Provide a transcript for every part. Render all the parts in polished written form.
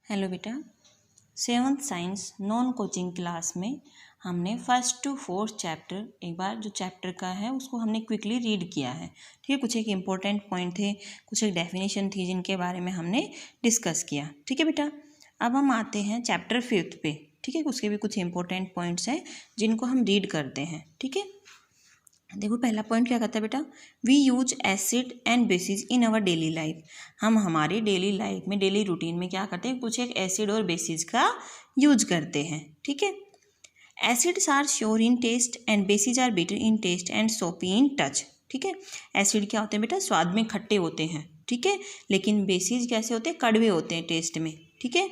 Hello बेटा, 7th science non coaching class में हमने फर्स्ट टू फोर्थ चैप्टर एक बार जो चैप्टर का है उसको हमने क्विकली रीड किया है। ठीक है, कुछ एक इम्पोर्टेंट पॉइंट थे, कुछ एक डेफिनेशन थी जिनके बारे में हमने डिस्कस किया। ठीक है बेटा, अब हम आते हैं चैप्टर 5 पे। ठीक है, उसके भी कुछ इंपॉर्टेंट पॉइंट्स हैं जिनको हम रीड करते हैं। ठीक है, देखो पहला पॉइंट क्या कहता है बेटा, we use acid and basis in our daily life. हम हमारी डेली लाइफ में, डेली रूटीन में क्या करते हैं, कुछ एक एसिड और बेसिस का यूज करते हैं। ठीक है, acids are sour in taste and basis are bitter in taste and soapy in touch. ठीक है, एसिड क्या होते हैं बेटा, स्वाद में खट्टे होते हैं। ठीक है, लेकिन बेसिस कैसे होते हैं, कड़वे होते हैं टेस्ट में। ठीक है,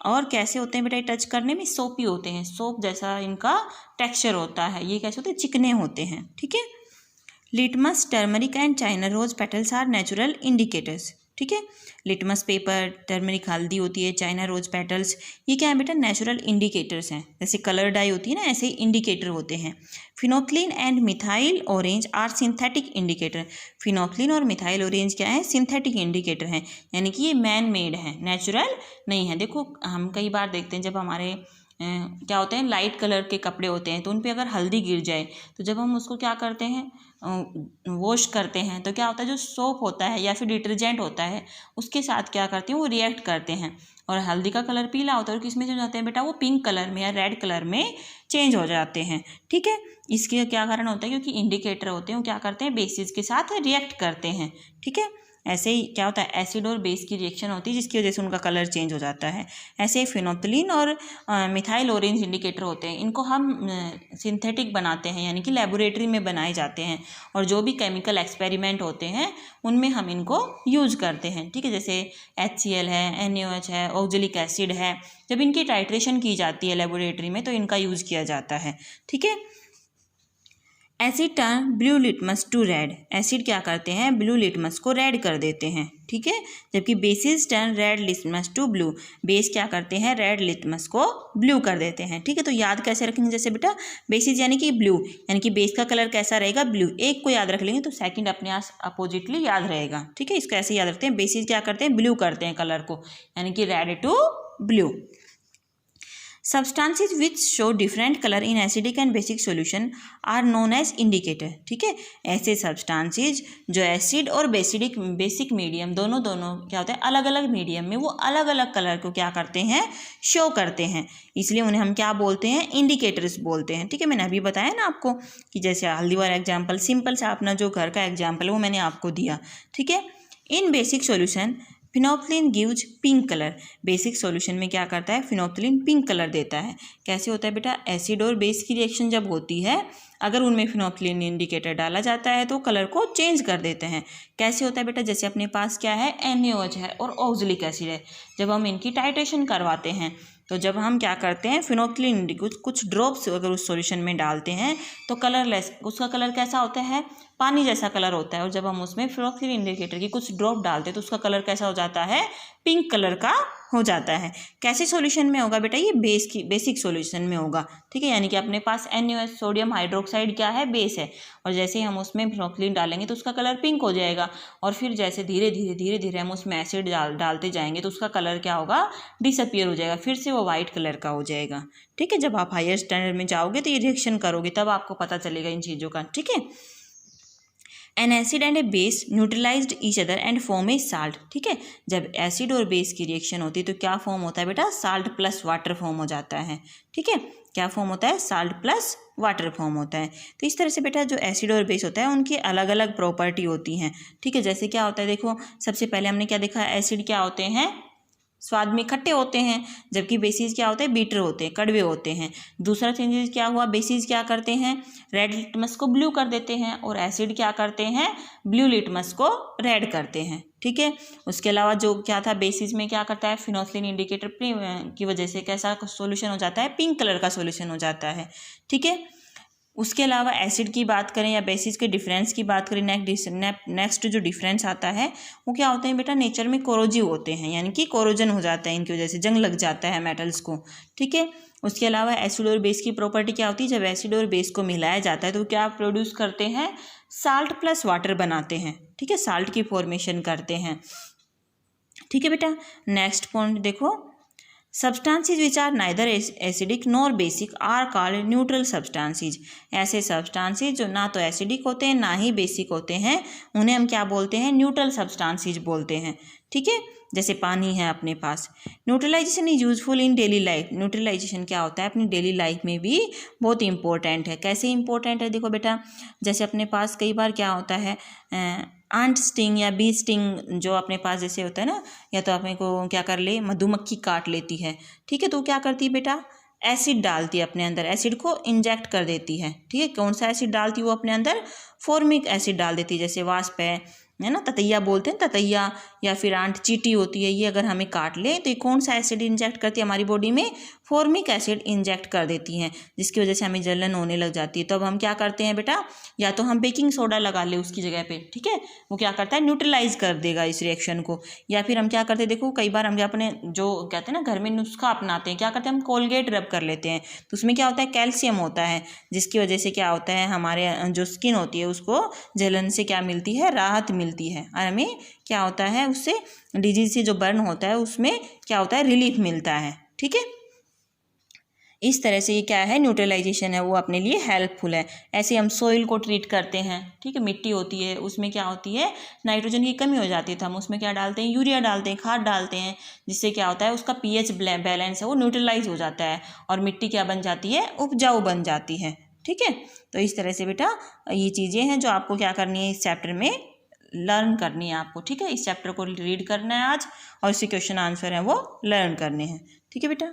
और कैसे होते हैं बेटा, टच करने में सोपी होते हैं, सोप जैसा इनका टेक्सचर होता है। ये कैसे होते हैं, चिकने होते हैं। ठीक है, litmus, turmeric and China rose petals are natural indicators. ठीक है, लिटमस पेपर, टर्मरिक हल्दी होती है, चाइना रोज पेटल्स, ये क्या है बेटा, नेचुरल इंडिकेटर्स हैं। जैसे कलर डाई होती है ना, ऐसे इंडिकेटर होते हैं। Phenolphthalein and methyl orange are synthetic indicator. Phenolphthalein और मिथाइल ऑरेंज क्या है, सिंथेटिक इंडिकेटर हैं, यानी कि ये मैन मेड है, नेचुरल नहीं है। देखो हम कई बार देखते हैं जब हमारे क्या होते हैं, लाइट कलर के कपड़े होते हैं, तो उन पे अगर हल्दी गिर जाए तो जब हम उसको क्या करते हैं, वॉश करते हैं, तो क्या होता है, जो सोप होता है या फिर डिटर्जेंट होता है उसके साथ क्या करते हैं, वो रिएक्ट करते हैं और हल्दी का कलर पीला होता है और किसमें चेंज हो जाते हैं बेटा, वो पिंक कलर में या रेड कलर में चेंज हो जाते हैं। ठीक है, इसके क्या कारण होता है, क्योंकि इंडिकेटर होते हैं वो क्या करते हैं, बेसिस के साथ रिएक्ट करते हैं। ठीक है, ऐसे ही क्या होता है, एसिड और बेस की रिएक्शन होती है जिसकी वजह से उनका कलर चेंज हो जाता है। ऐसे ही फिनोक्लिन और मिथाइल ऑरेंज इंडिकेटर होते हैं, इनको हम सिंथेटिक बनाते हैं, यानी कि लेबोरेटरी में बनाए जाते हैं, और जो भी केमिकल एक्सपेरिमेंट होते हैं उनमें हम इनको यूज करते हैं। ठीक है, जैसे HCl है, NaOH है, ऑक्जेलिक एसिड है, जब इनकी टाइट्रेशन की जाती है लेबोरेटरी में तो इनका यूज किया जाता है। ठीक है, acid turn blue litmus to red. Acid क्या करते हैं, ब्लू लिटमस को रेड कर देते हैं। ठीक है, जबकि basis turn red litmus to blue. Base क्या करते हैं, रेड लिटमस को ब्लू कर देते हैं। ठीक है, तो याद कैसे रखेंगे, जैसे बेटा बेसिस यानी कि ब्लू, यानी कि बेस का कलर कैसा रहेगा, ब्लू। एक को याद रख लेंगे तो सेकंड अपने आप अपोजिटली याद रहेगा। ठीक है, इसको ऐसे याद रखते हैं, बेसिस क्या करते हैं, ब्लू करते हैं कलर को, यानी कि red to blue. Substances which show different color in acidic and basic solution are known as indicator। ठीक है, ऐसे सब्सटेंसेज जो एसिड और बेसिक मीडियम दोनों क्या होता है, अलग अलग मीडियम में वो अलग अलग कलर को क्या करते हैं, शो करते हैं, इसलिए उन्हें हम क्या बोलते हैं, इंडिकेटर्स बोलते हैं। ठीक है, मैंने अभी बताया ना आपको कि जैसे हल्दी वाला एग्जाम्पल, सिंपल सा अपना जो घर का एग्जाम्पल है वो मैंने आपको दिया। ठीक है, in basic solution phenolphthalein gives pink colour. Basic solution में क्या करता है, फिनोप्थलीन पिंक कलर देता है। कैसे होता है बेटा, एसिड और बेस की रिएक्शन जब होती है, अगर उनमें फिनोप्थलीन इंडिकेटर डाला जाता है तो कलर को चेंज कर देते हैं। कैसे होता है बेटा, जैसे अपने पास क्या है, NaOH है और ऑक्जेलिक एसिड है, जब हम इनकी टाइट्रेशन करवाते हैं तो जब हम क्या करते हैं, फिनोप्थलीन कुछ ड्रॉप्स अगर उस सॉल्यूशन में डालते हैं तो कलरलेस, उसका कलर कैसा होता है, पानी जैसा कलर होता है, और जब हम उसमें फिनोप्थलीन इंडिकेटर की कुछ ड्रॉप डालते हैं तो उसका कलर कैसा हो जाता है, पिंक कलर का हो जाता है। कैसे सॉल्यूशन में होगा बेटा, ये बेसिक सॉल्यूशन में होगा। ठीक है, यानी कि अपने पास NaOH सोडियम हाइड्रोक्साइड क्या है, बेस है, और जैसे ही हम उसमें फिनोप्थलीन डालेंगे तो उसका कलर पिंक हो जाएगा, और फिर जैसे धीरे धीरे हम उसमें एसिड डालते जाएंगे तो उसका कलर क्या होगा, डिसअपियर हो जाएगा, फिर से वो वाइट कलर का हो जाएगा। ठीक है, जब आप हायर स्टैंडर्ड में जाओगे तो ये रिएक्शन करोगे तब आपको पता चलेगा इन चीज़ों का। ठीक है, N acid and A base neutralised each other and form A salt. ठीक है, जब एसिड और बेस की रिएक्शन होती है तो क्या फॉर्म होता है बेटा, साल्ट प्लस वाटर फॉर्म हो जाता है। ठीक है, क्या फॉर्म होता है, साल्ट प्लस वाटर फॉर्म होता है। तो इस तरह से बेटा जो एसिड और बेस होता है उनकी अलग अलग प्रॉपर्टी होती हैं। ठीक है, जैसे क्या होता है, देखो सबसे पहले हमने क्या देखा, एसिड क्या होते हैं, स्वाद में खट्टे होते हैं, जबकि बेसिस क्या होते हैं, बीटर होते हैं, कड़वे होते हैं। दूसरा चेंजेस क्या हुआ, बेसिस क्या करते हैं, रेड लिटमस को ब्लू कर देते हैं, और एसिड क्या करते हैं, ब्लू लिटमस को रेड करते हैं। ठीक है, उसके अलावा जो क्या था, बेसिस में क्या करता है, फिनोप्थलीन इंडिकेटर की वजह से कैसा सॉल्यूशन हो जाता है, पिंक कलर का सॉल्यूशन हो जाता है। ठीक है, उसके अलावा एसिड की बात करें या बेसिस के डिफरेंस की बात करें, नेक्स्ट जो डिफरेंस आता है वो क्या होते हैं बेटा, नेचर में कोरोजिव होते हैं, यानी कि कोरोजन हो जाता है, इनकी वजह से जंग लग जाता है मेटल्स को। ठीक है, उसके अलावा एसिड और बेस की प्रॉपर्टी क्या होती है, जब एसिड और बेस को मिलाया जाता है तो क्या प्रोड्यूस करते हैं, साल्ट प्लस वाटर बनाते हैं। ठीक है, साल्ट की फॉर्मेशन करते हैं। ठीक है बेटा, नेक्स्ट पॉइंट देखो, substances which are neither acidic nor basic are called neutral substances. ऐसे सब्सटेंसेज जो ना तो एसिडिक होते हैं ना ही बेसिक होते हैं, उन्हें हम क्या बोलते हैं? न्यूट्रल सब्सटेंसेज बोलते हैं। ठीक है, जैसे पानी है अपने पास। Neutralisation is useful in daily life. Neutralisation क्या होता है? अपनी डेली लाइफ में भी बहुत इंपॉर्टेंट है। कैसे इंपॉर्टेंट है? देखो बेटा, जैसे अपने पास कई बार क्या होता है, आंट स्टिंग या बी स्टिंग जो अपने पास जैसे होता है ना, या तो अपने को क्या कर ले, मधुमक्खी काट लेती है। ठीक है, तो क्या करती है बेटा? एसिड डालती है अपने अंदर, एसिड को इंजेक्ट कर देती है। ठीक है, कौन सा एसिड डालती है वो अपने अंदर? फॉर्मिक एसिड डाल देती है। जैसे वास्प है ना, ततैया बोलते हैं, ततैया या फिर आंट चींटी होती है, ये अगर हमें काट ले तो ये कौन सा एसिड इंजेक्ट करती है हमारी बॉडी में? फॉर्मिक एसिड इंजेक्ट कर देती हैं, जिसकी वजह से हमें जलन होने लग जाती है। तो अब हम क्या करते हैं बेटा? या तो हम बेकिंग सोडा लगा ले उसकी जगह पे। ठीक है, वो क्या करता है? न्यूट्रलाइज कर देगा इस रिएक्शन को। या फिर हम क्या करते हैं? देखो, कई बार हम अपने जो कहते हैं ना घर में नुस्खा अपनाते हैं, क्या करते हैं? हम कोलगेट रब कर लेते हैं, तो उसमें क्या होता है? कैल्शियम होता है, जिसकी वजह से क्या होता है? हमारे जो स्किन होती है उसको जलन से क्या मिलती है? राहत मिलती है, और हमें क्या होता है? उससे डिजीज से जो बर्न होता है उसमें क्या होता है? रिलीफ मिलता है। ठीक है, इस तरह से ये क्या है? न्यूट्रलाइजेशन है, वो अपने लिए हेल्पफुल है। ऐसे हम सोइल को ट्रीट करते हैं। ठीक है, मिट्टी होती है, उसमें क्या होती है? नाइट्रोजन की कमी हो जाती है, तो हम उसमें क्या डालते हैं? यूरिया डालते हैं, खाद डालते हैं, जिससे क्या होता है? उसका पीएच बैलेंस है वो न्यूट्रलाइज हो जाता है, और मिट्टी क्या बन जाती है? उपजाऊ बन जाती है। ठीक है, तो इस तरह से बेटा ये चीज़ें हैं जो आपको क्या करनी है? इस चैप्टर में लर्न करनी है आपको। ठीक है, इस चैप्टर को रीड करना है आज, और इससे क्वेश्चन आंसर है वो लर्न करने हैं। ठीक है बेटा।